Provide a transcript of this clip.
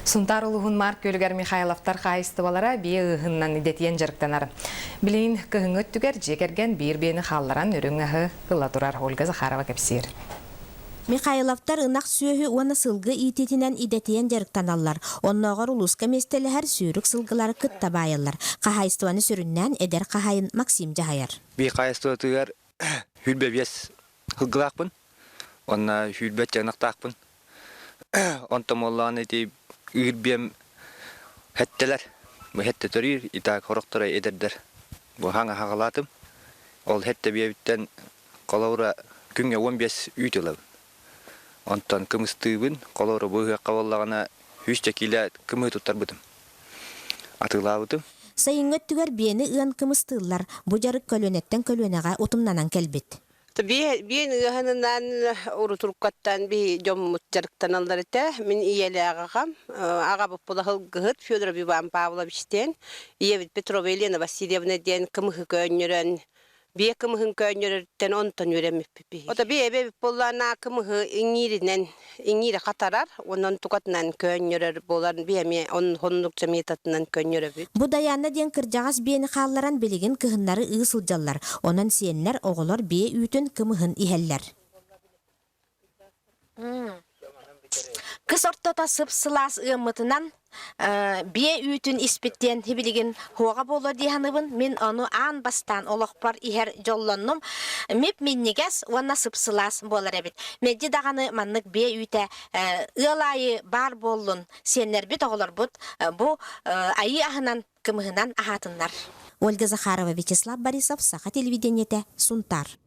Сунтар улуғын Марк Өлігер Михайловтар қайыстывалара бие ұғыннан идетиен жарықтанар. Білейін кығын өттігер жекерген бір бені қалларан өріңіғі қыла тұрар Ольга Захарова кәпсер. Михайловтар ынақ сүйөһү уана сылгы итетинен идетиен жарықтаналар. Онноғар улуска местелі сүйрік сылгылары кытта байылар. Қахайыстываны сүріннен эдер қахайын Максим Жахаяр. Би қайыстыватығар хүлбе бес хылгылақпын. Онна хүлбе жанақтақпын. Онтамолланы дейіп үйірбем хәттелер. Бұл хәтті түрір, итак хорықтыра едердер. Бұл хаңа хағалатым. Ол хәтті бейбіттен қолауыра күнге 15 үйтілі. Онтан кымыстығын, қолауыра бұғы қаваллағына 3 килі кымы тұттар бұдым. Атылауыдым. Сайын өттігер бені ұян кымыстығылар. Бұ жарық көлөнеттен көлөнеға отымнанан кәлбет. Bien hanından uruturukattan bir jomut jarıktanallar ete min iyeli ağam ağa bopula hılgıhıt Fyodor Ivan Pavlovичтен Evit Petrovna Vasilyevna den kımıhı gönyören bir kımıhın gönyörten ondan yüremip bir. O da bir ebe bollana kımıhı ingiri katarar ondan tukatnan gönyörer bolan bir emi on honluk cemiyetatından gönyörer. Bu dayanna den kırjağız beni xallaran biligin kıhınları ıısıljallar. Onan siyenler oğular biye ütün kımıhın iheller. Kız ortada sıp sılas ığımıtınan biye ütün ispitten hibiligin huaga bolar dihanıbın min onu an bastan olaqpar iher jollannum mip minniges wana sıp sılas bolar ebit. Meddi dağını manlık biye üte ılayı bar bollun senler bit oğular bud bu ayı ahınan kımıhınan ahatınlar. Ольга Захарова, Вячеслав Борисов, Саха телевидениете, Сунтар.